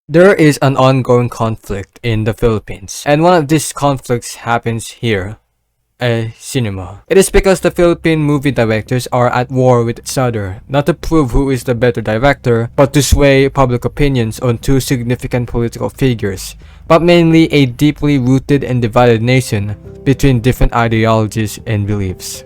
There is an ongoing conflict in the Philippines, and one of these conflicts happens here, cinema. It is because the Philippine movie directors are at war with each other, not to prove who is the better director, but to sway public opinions on two significant political figures, but mainly a deeply rooted and divided nation between different ideologies and beliefs.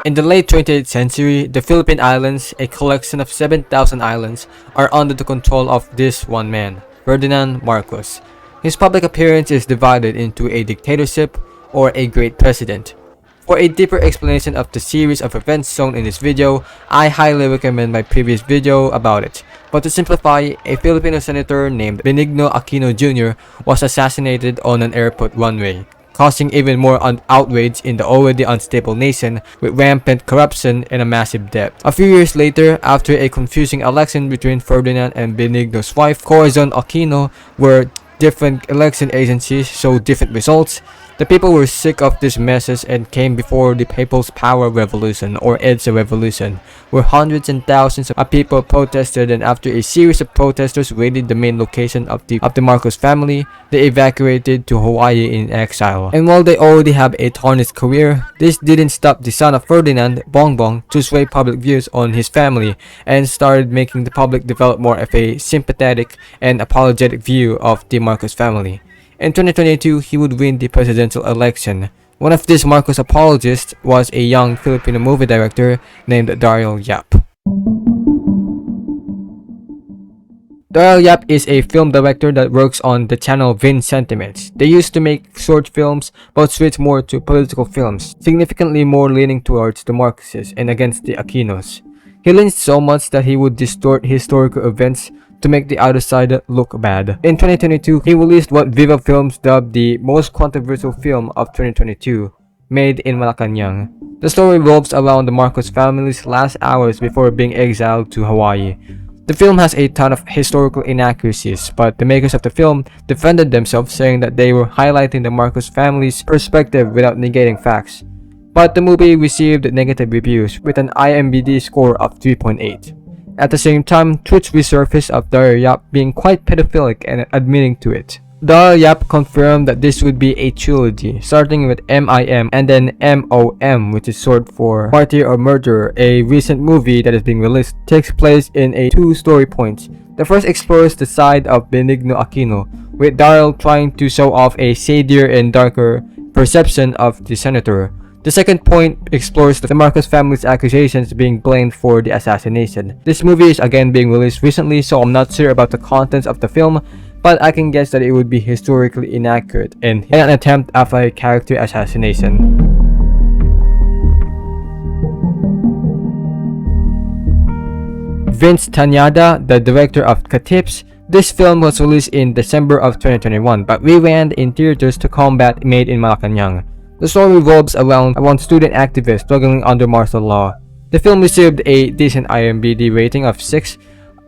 In the late 20th century, the Philippine Islands, a collection of 7,000 islands, are under the control of this one man, Ferdinand Marcos. His public appearance is divided into a dictatorship or a great president. For a deeper explanation of the series of events shown in this video, I highly recommend my previous video about it. But to simplify, a Filipino senator named Benigno Aquino Jr. was assassinated on an airport runway, causing even more outrage in the already unstable nation with rampant corruption and a massive debt. A few years later, after a confusing election between Ferdinand and Benigno's wife, Corazon Aquino, where different election agencies showed different results, the people were sick of these messes and came before the People's Power Revolution, or EDSA Revolution, where hundreds and thousands of people protested, and after a series of protesters raided the main location of the Marcos family, they evacuated to Hawaii in exile. And while they already have a tarnished career, this didn't stop the son of Ferdinand, Bongbong, to sway public views on his family and started making the public develop more of a sympathetic and apologetic view of the Marcos family. In 2022, he would win the presidential election. One of these Marcos apologists was a young Filipino movie director named Daryl Yap. Daryl Yap is a film director that works on the channel Vin Sentiments. They used to make short films but switched more to political films, significantly more leaning towards the Marcoses and against the Aquinos. He leans so much that he would distort historical events to make the other side look bad. In 2022, he released what Viva Films dubbed the most controversial film of 2022, Made in Malacanang. The story revolves around the Marcos family's last hours before being exiled to Hawaii. The film has a ton of historical inaccuracies, but the makers of the film defended themselves, saying that they were highlighting the Marcos family's perspective without negating facts. But the movie received negative reviews with an IMDb score of 3.8. At the same time, truths resurfaced of Daryl Yap being quite pedophilic and admitting to it. Daryl Yap confirmed that this would be a trilogy, starting with MIM and then MOM, which is short for Martyr or Murderer. A recent movie that is being released takes place in a two story points. The first explores the side of Benigno Aquino, with Daryl trying to show off a shadier and darker perception of the senator. The second point explores the Marcos family's accusations being blamed for the assassination. This movie is again being released recently, so I'm not sure about the contents of the film, but I can guess that it would be historically inaccurate and an attempt at a character assassination. Vince Tanyada, the director of Katips. This film was released in December of 2021, but reran in theaters to combat Made in Malacanang. The story revolves around student activists struggling under martial law. The film received a decent IMDb rating of 6,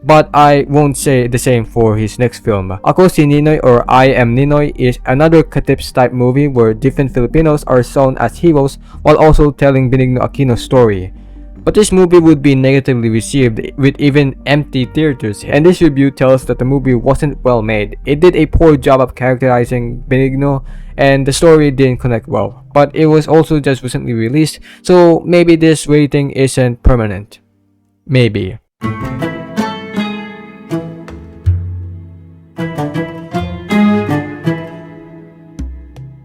but I won't say the same for his next film. Ako si Ninoy or I Am Ninoy is another Katips type movie where different Filipinos are shown as heroes while also telling Benigno Aquino's story. But this movie would be negatively received with even empty theaters, and this review tells that the movie wasn't well made. It did a poor job of characterizing Benigno, and the story didn't connect well. But it was also just recently released, so maybe this rating isn't permanent. Maybe.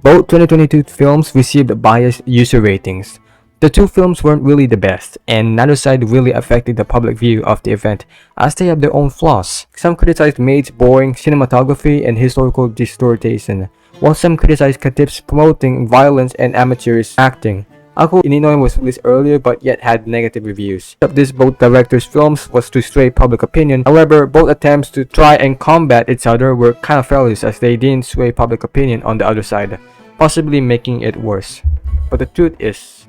Both 2022 films received biased user ratings. The two films weren't really the best, and neither side really affected the public view of the event, as they have their own flaws. Some criticized Made's boring cinematography and historical distortion, while some criticized Katips promoting violence and amateurish acting. Ako Ininoy was released earlier but yet had negative reviews. Of these both directors' films was to sway public opinion. However, both attempts to try and combat each other were kind of failures, as they didn't sway public opinion on the other side, possibly making it worse. But the truth is,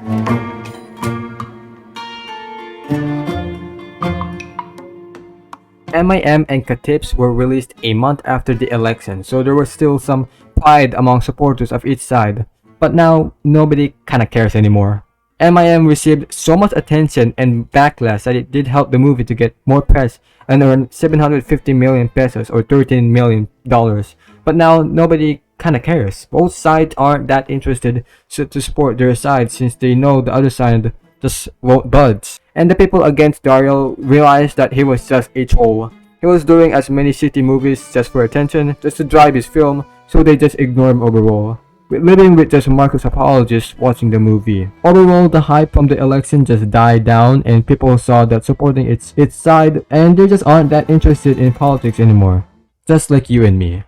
MIM and Katips were released a month after the election, so there was still some pride among supporters of each side. But now, nobody kinda cares anymore. MIM received so much attention and backlash that it did help the movie to get more press and earn 750 million pesos or $13 million. But now, nobody kinda cares. Both sides aren't that interested to support their side since they know the other side just won't budge. And the people against Dario realized that he was just a troll. He was doing as many shitty movies just for attention, just to drive his film, so they just ignore him overall. Living with just Marcos apologists watching the movie. Overall, the hype from the election just died down and people saw that supporting its side and they just aren't that interested in politics anymore. Just like you and me.